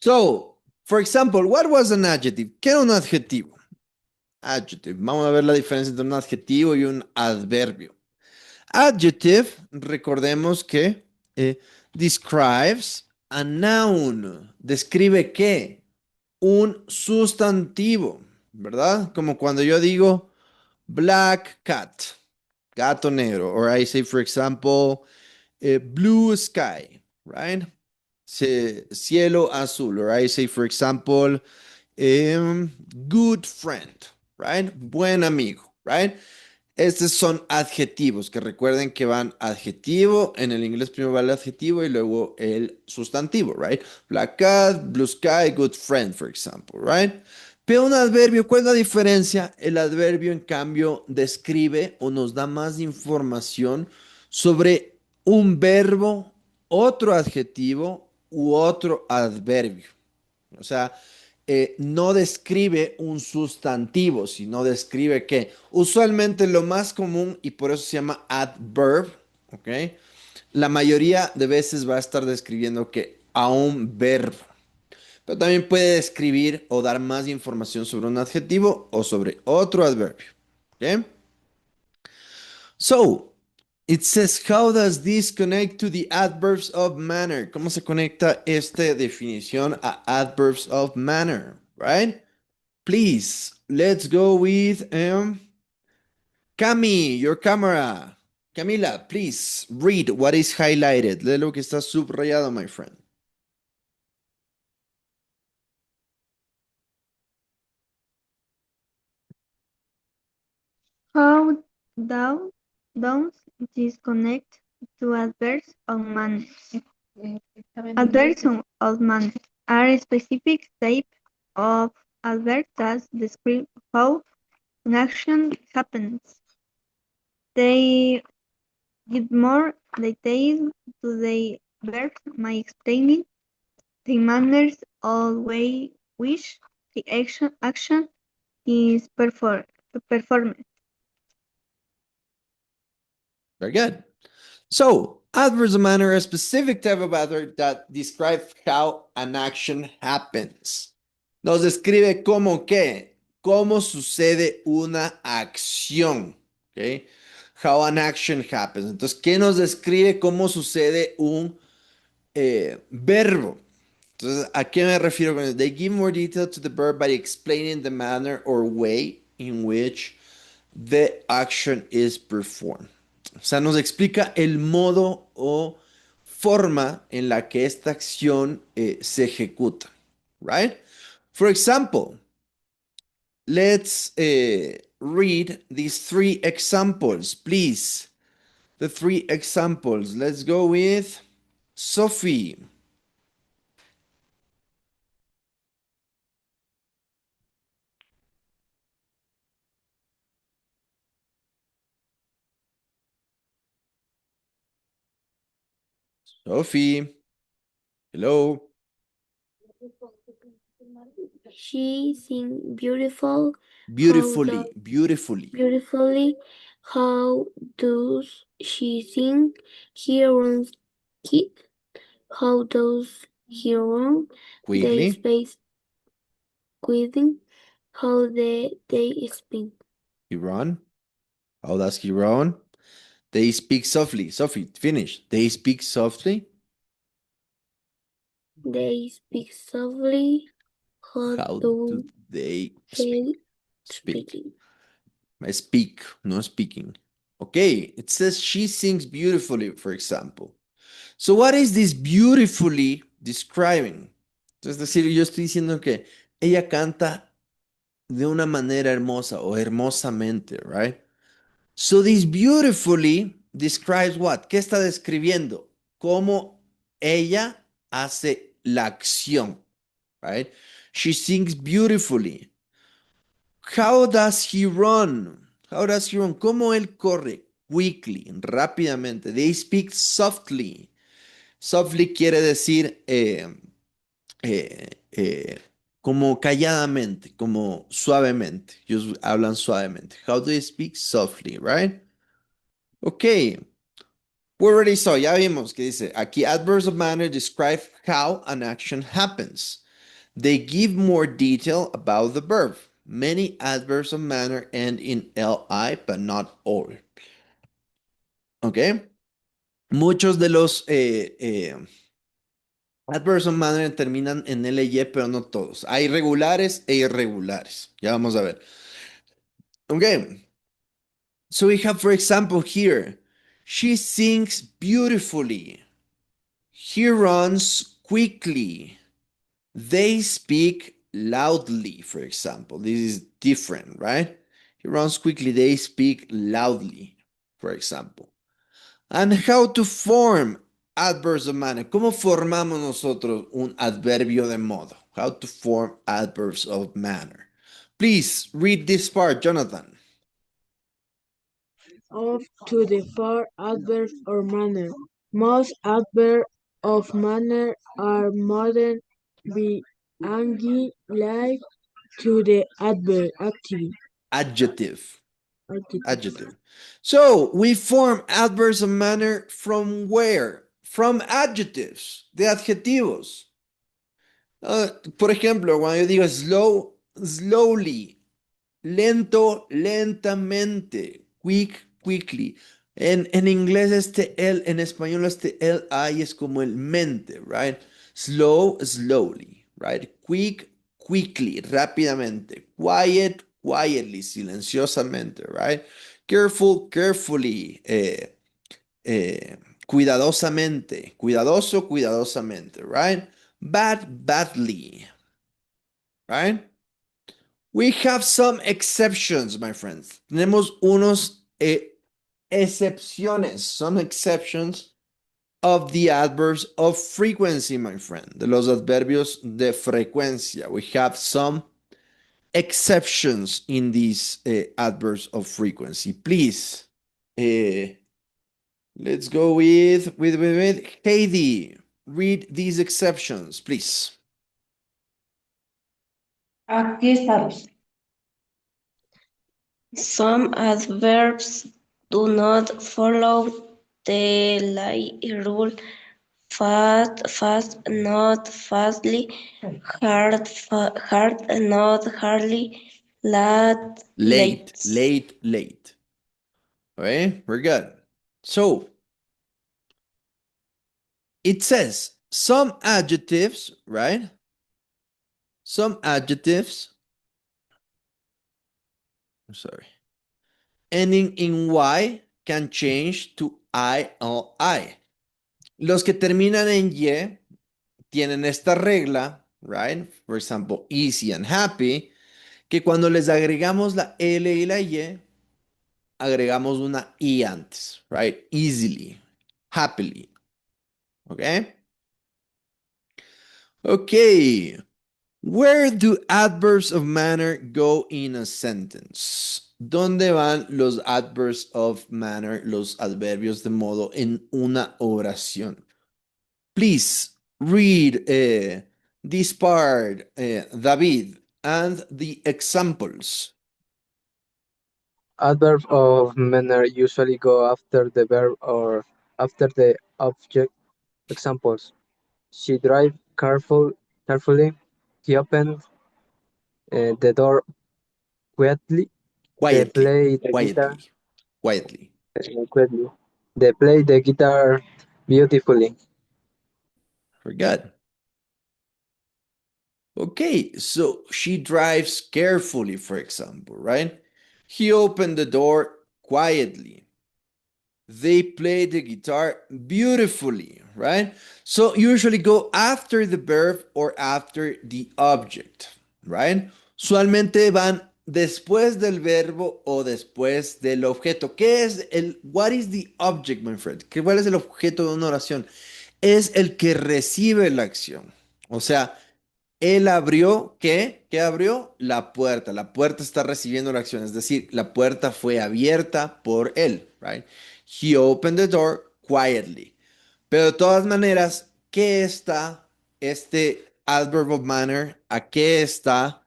So, for example, what was an adjective? ¿Qué era un adjetivo? Adjective. Vamos a ver la diferencia entre un adjetivo y un adverbio. Adjective, recordemos que describes a noun. ¿Describe qué? Un sustantivo, ¿verdad? Como cuando yo digo black cat, gato negro. Or I say, for example, blue sky, right? Cielo azul. Or I say, for example, good friend, right? Buen amigo, right? Estos son adjetivos, que recuerden que van adjetivo, en el inglés primero va el adjetivo y luego el sustantivo, right? Black cat, blue sky, good friend, for example, right? Pero un adverbio, ¿cuál es la diferencia? El adverbio, en cambio, describe o nos da más información sobre un verbo, otro adjetivo u otro adverbio. O sea, no describe un sustantivo, sino describe que usualmente lo más común, y por eso se llama adverb, ¿ok? La mayoría de veces va a estar describiendo que a un verbo, pero también puede describir o dar más información sobre un adjetivo o sobre otro adverbio, ¿ok? So, it says, how does this connect to the adverbs of manner? ¿Cómo se conecta esta definición a adverbs of manner, right? Please, let's go with Cami, your camera. Camila, please read what is highlighted. Lee lo que está subrayado, my friend. How does this connect to adverbs of manner? Adverbs of manner are a specific type of adverb that describe how an action happens. They give more detail to the verb by explaining the manners or way which the action is performed. Very good. So, adverbs of manner are a specific type of adverb that describe how an action happens. Nos describe cómo qué, cómo sucede una acción. ¿Ok? How an action happens. Entonces, ¿qué nos describe cómo sucede un verbo? Entonces, ¿a qué me refiero con eso? They give more detail to the verb by explaining the manner or way in which the action is performed. O sea, nos explica el modo o forma en la que esta acción se ejecuta. Right? For example, let's read these three examples, please. The three examples. Let's go with Sophie. Sophie, hello. She sings beautiful. Beautifully, beautifully. Beautifully. How does she sing? Heron's kid. How does Heron the Quickly. space quitting? How they speak? He run. How does he run? They speak softly. Sophie, finish. They speak softly. They speak softly. How How do do they they speak? speak? Speak, no speaking. Okay, it says she sings beautifully, for example. So what is this beautifully describing? Es decir, yo estoy diciendo que ella canta de una manera hermosa o hermosamente, right? So this beautifully describes what? ¿Qué está describiendo? Cómo ella hace la acción, right? She sings beautifully. How does he run? How does he run? ¿Cómo él corre? Quickly, rápidamente. They speak softly. Softly quiere decir eh, eh, como calladamente, como suavemente. Ellos hablan suavemente. How do they speak? Softly, right? Ok. We already saw, ya vimos que dice aquí adverbs of manner describe how an action happens. They give more detail about the verb. Many adverbs of manner end in li, but not all. ¿Ok? Muchos de los adverbs of manner terminan en ly, pero no todos. Hay regulares e irregulares. Ya vamos a ver. Okay. So we have, for example, here, she sings beautifully. He runs quickly. They speak loudly, for example. This is different, right? He runs quickly. They speak loudly, for example. And how to form adverbs of manner. ¿Cómo formamos nosotros un adverbio de modo? How to form adverbs of manner. Please read this part, Jonathan. Of to the part adverb or manner. Most adverbs of manner are modern be angry like to the adverb active. Adjective. Adjective. Adjective. So we form adverbs of manner from where? From adjectives, de adjetivos. Por ejemplo, cuando yo digo slow, slowly, lento, lentamente, quick, quickly. En inglés en español este I es como el mente, right? Slow, slowly, right? Quick, quickly, rápidamente. Quiet, quietly, silenciosamente, right? Careful, carefully, cuidadosamente, cuidadoso, cuidadosamente, right? Bad, badly, right? We have some exceptions, my friends. Tenemos unos excepciones, some exceptions of the adverbs of frequency, my friend. De los adverbios de frecuencia. We have some exceptions in these adverbs of frequency. Please, let's go with Heidi. Read these exceptions, please. Aquí estamos. Some adverbs do not follow the rule. Fast, not fastly. Hard, not hardly. Late. Late. Okay, we're good. So, it says some adjectives, right? Some adjectives, I'm sorry, ending in Y can change to ILI. Los que terminan en Y tienen esta regla, right? For example, easy and happy, que cuando les agregamos la L y la Y, agregamos una I antes, right? Easily, happily. Okay? Okay. Where do adverbs of manner go in a sentence? ¿Dónde van los adverbs of manner, los adverbios de modo en una oración? Please read this part, David, and the examples. Adverbs of manner usually go after the verb or after the object. Examples: she drive carefully. He opened the door quietly. They play the guitar Quietly. quietly. They play the guitar beautifully. Very good. Okay, so she drives carefully, for example, right? He opened the door quietly. They play the guitar beautifully, right? So usually go after the verb or after the object, right? Usualmente van después del verbo o después del objeto. What is the object, my friend? ¿Cuál es el objeto de una oración? Es el que recibe la acción. O sea, él abrió, ¿qué? ¿Qué abrió? La puerta. La puerta está recibiendo la acción. Es decir, la puerta fue abierta por él, right? He opened the door quietly. Pero de todas maneras, ¿qué está este adverb of manner? ¿A qué está?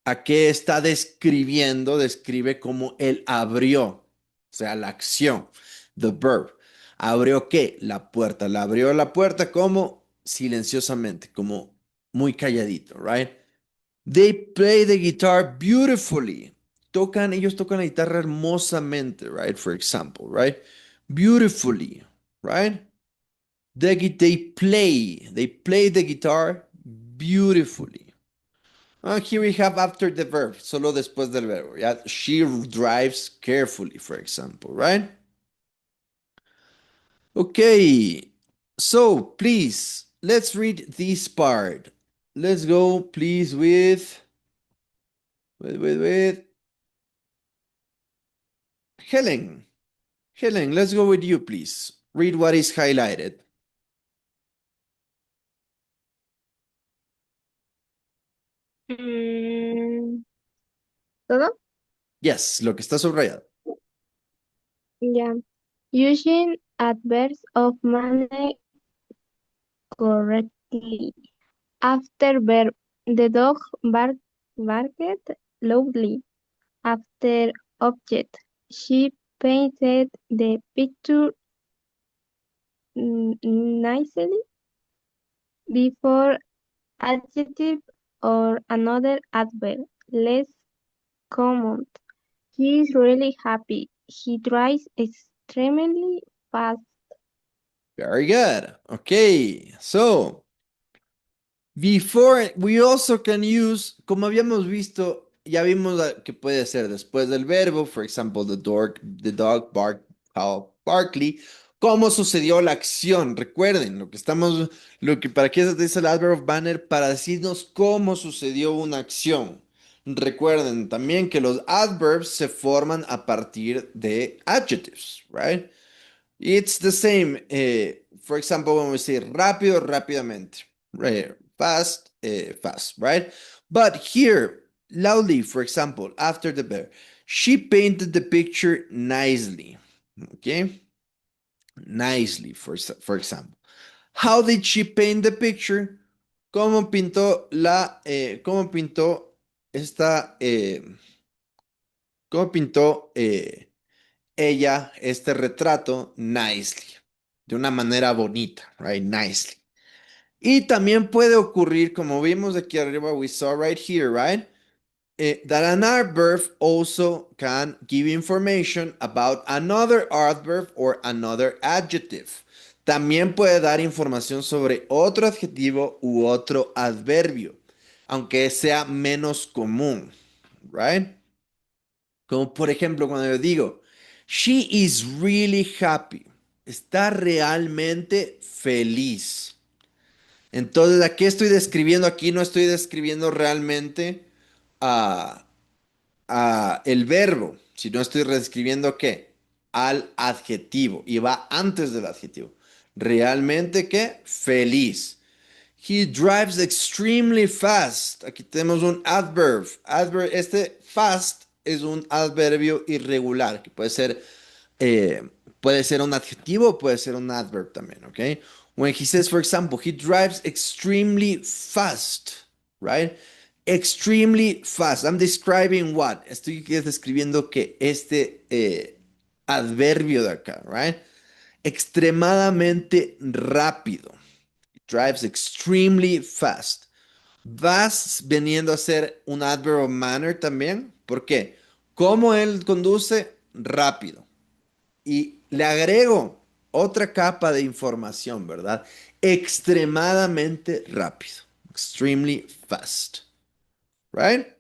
¿A qué está describiendo? Describe como él abrió. O sea, la acción. The verb. ¿Abrió qué? La puerta. La abrió la puerta como silenciosamente, como muy calladito, right? They play the guitar beautifully. Ellos tocan la guitarra hermosamente, right? For example, right? Beautifully, right? They play the guitar beautifully. Here we have after the verb, solo después del verbo. Yeah? She drives carefully, for example, right? Okay, so please, let's read this part. Let's go, please, with Helen. Helen, let's go with you, please. Read what is highlighted. ¿Todo? Yes, lo que está subrayado. Yeah. Using adverbs of manner correctly. After verb, the dog barked loudly. After object, she painted the picture nicely. Before adjective or another adverb, less common. He is really happy. He drives extremely fast. Very good. Okay, so before, we also can use, como habíamos visto, ya vimos que puede ser después del verbo, for example, the dog barked Barkley. ¿Cómo sucedió la acción? Recuerden, para qué se dice el adverb of manner, para decirnos cómo sucedió una acción. Recuerden también que los adverbs se forman a partir de adjectives, right? It's the same. For example, when we say rápido, rápidamente. Right. Fast, fast, right? But here, loudly, for example, after the verb, she painted the picture nicely. Okay? Nicely, for example. How did she paint the picture? ¿Cómo pintó esta, cómo pintó ella este retrato nicely, de una manera bonita, right? Nicely. Y también puede ocurrir, como vimos aquí arriba, we saw right here, right? That an adverb also can give information about another adverb or another adjective. También puede dar información sobre otro adjetivo u otro adverbio, aunque sea menos común, right? Como por ejemplo, cuando yo digo, she is really happy. Está realmente feliz. Entonces, ¿a qué estoy describiendo aquí? No estoy describiendo realmente a, a el verbo, sino estoy describiendo ¿qué? Al adjetivo. Y va antes del adjetivo. Realmente, ¿qué? Feliz. He drives extremely fast. Aquí tenemos un adverb. Este fast es un adverbio irregular, que puede ser un adjetivo, puede ser un adverb también, ¿ok? When he says, for example, he drives extremely fast, right? Extremely fast. I'm describing what? Estoy describiendo que este adverbio de acá, right? Extremadamente rápido. Drives extremely fast. Vas veniendo a ser un adverb of manner también. ¿Por qué? Como él conduce rápido. Y le agrego otra capa de información, ¿verdad? Extremadamente rápido. Extremely fast. Right?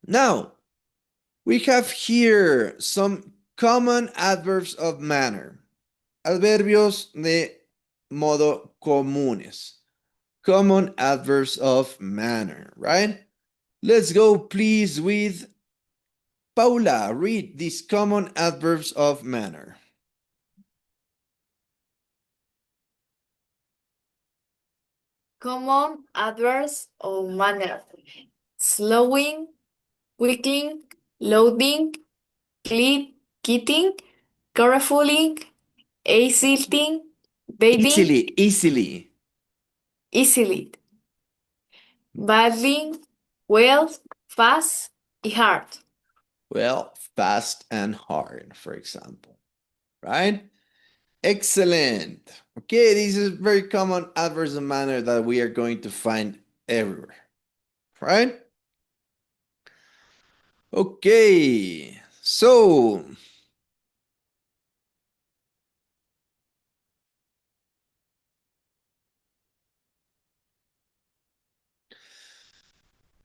Now, we have here some common adverbs of manner. Adverbios de modo comunes. Common adverbs of manner, right? Let's go, please, with Paula. Read these common adverbs of manner. Common adverbs of manner: slowing, quickly, loading, kitting, carefully, easily, bathing, Easily. easily, badly, well, fast, y hard. Well, fast and hard, for example, right? Excellent. Okay, this is very common adverbs of manner that we are going to find everywhere, right? Okay, so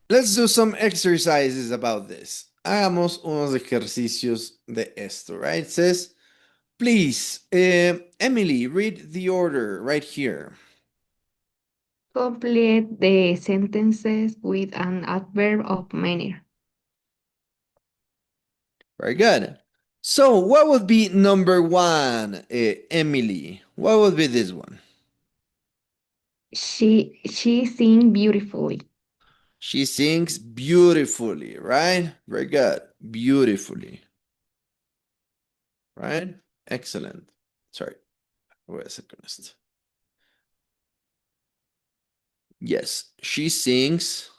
let's do some exercises about this. Hagamos unos ejercicios de esto, right? It says, please, Emily, read the order right here. Complete the sentences with an adverb of manner. Very good. So what would be number one, Emily? What would be this one? She sings beautifully. She sings beautifully, right? Very good. Beautifully. Right? Excellent. Sorry. Wait a second. Yes, she sings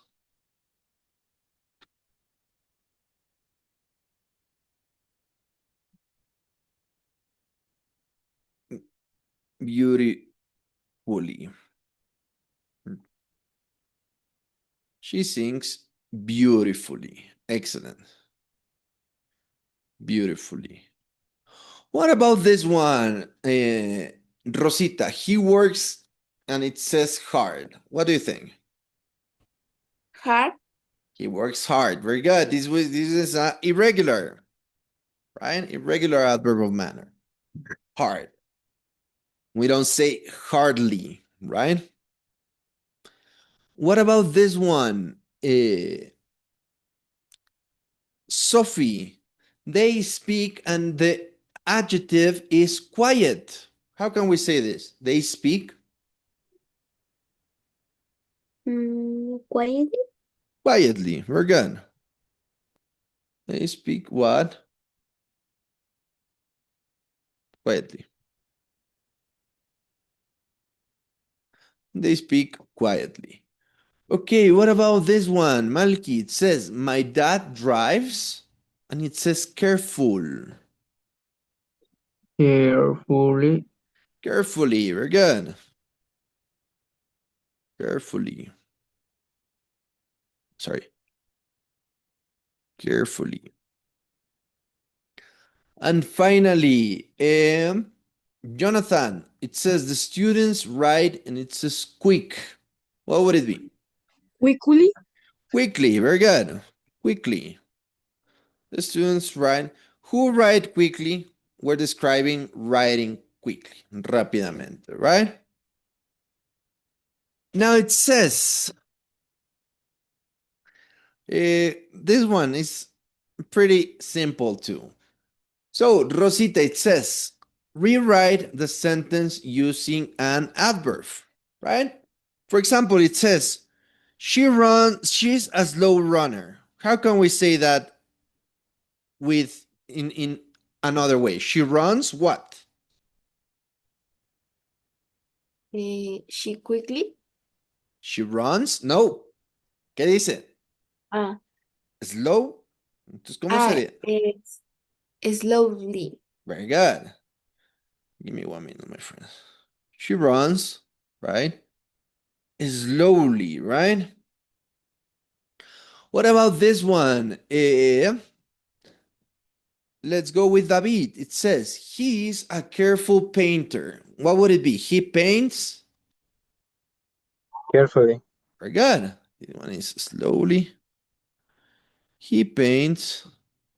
beautifully. She sings beautifully. Excellent. Beautifully. What about this one? Rosita, he works and it says hard. What do you think? Hard. He works hard. Very good. This is irregular, right? Irregular adverb of manner. Hard. We don't say hardly, right? What about this one? Sophie, they speak and the adjective is quiet. How can we say this? They speak Quietly. quietly. We're good. They speak what? Quietly. They speak quietly. Okay, what about this one? Malki, it says, my dad drives, and it says careful. Carefully. Carefully, very good. Carefully. Sorry. Carefully. And finally, Jonathan, it says the students write and it says quick. What would it be? Quickly. Quickly, very good. Quickly. The students write. Who write quickly? We're describing writing quickly, rápidamente, right? Now it says, this one is pretty simple too. So, Rosita, it says, rewrite the sentence using an adverb, right? For example, it says, she's a slow runner. How can we say that with in another way? She runs what? She quickly. She runs? No. ¿Qué dice? Ah, Slow. Entonces, ¿cómo sería? it's slowly. Very good. Give me 1 minute, my friend. She runs, right? Slowly, right? What about this one? Let's go with David. It says, he's a careful painter. What would it be? He paints? Carefully. Very good. This one is slowly. He paints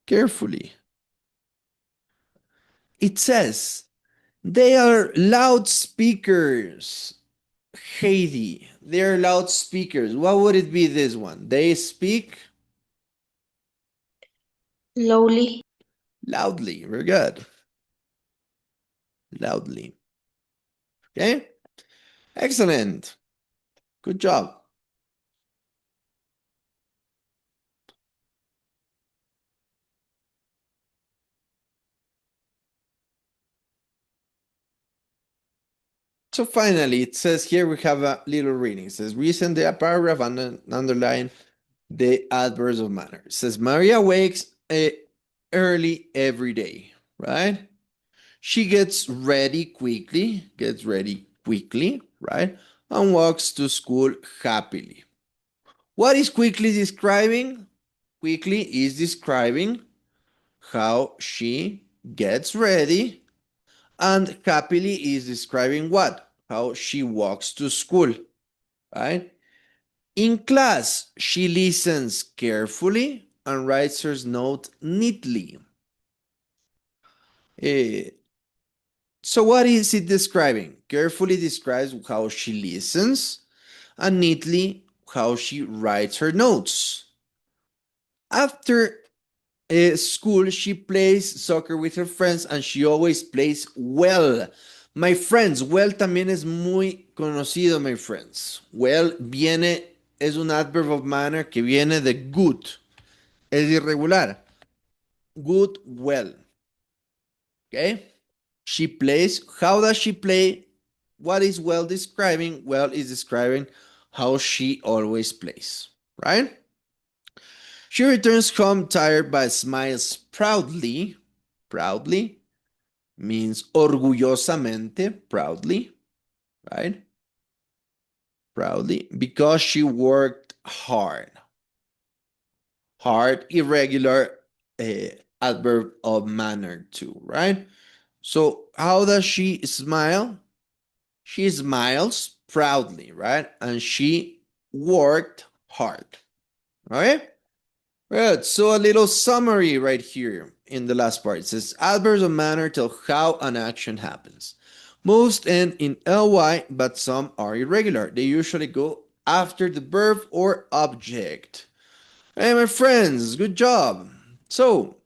carefully. It says, they are loudspeakers. Heidi, they are loudspeakers. What would it be this one? They speak Slowly. loudly. Very good. Loudly. Okay? Excellent. Good job. So finally, it says here we have a little reading. It says, recent the paragraph and underline the adverbs of manner. It says, Maria wakes early every day, right? She gets ready quickly, right? And walks to school happily. What is quickly describing? Quickly is describing how she gets ready, and happily is describing what? How she walks to school, right? In class, she listens carefully and writes her note neatly. So what is it describing? Carefully describes how she listens, and neatly how she writes her notes. After school, she plays soccer with her friends, and she always plays well. My friends, well también es muy conocido, my friends. Well es un adverb of manner que viene de good. Es irregular. Good, well. Okay? She plays. How does she play? What is well describing? Well is describing how she always plays, right? She returns home tired but smiles proudly. Proudly means orgullosamente, proudly, right? Proudly, because she worked hard. Hard, irregular adverb of manner too, right? So how does she smile? She smiles proudly, right? And she worked hard. All right? Good. So a little summary right here in the last part. It says adverbs of manner tell how an action happens. Most end in ly, but some are irregular. They usually go after the verb or object. Hey, my friends, good job. So,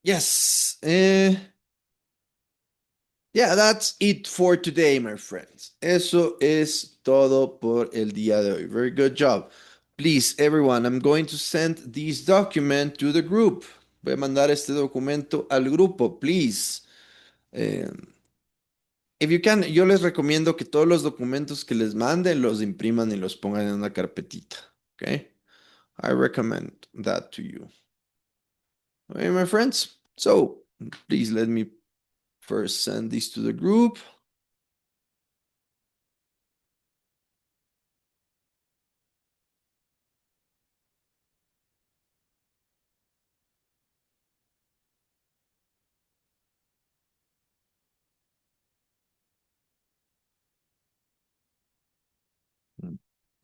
yes. Yeah, that's it for today, my friends. Eso es todo por el día de hoy. Very good job. Please, everyone, I'm going to send this document to the group. Voy a mandar este documento al grupo, please. If you can, yo les recomiendo que todos los documentos que les manden los impriman y los pongan en una carpetita. Okay? I recommend that to you. Okay, my friends? So, please let me first send this to the group.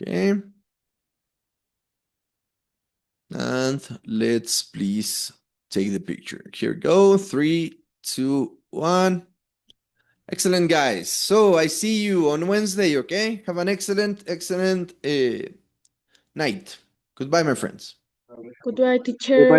Okay. And let's please take the picture. Here we go. 3, 2, 1. Excellent, guys. So I see you on Wednesday, okay? Have an excellent night. Goodbye, my friends. Goodbye, teacher.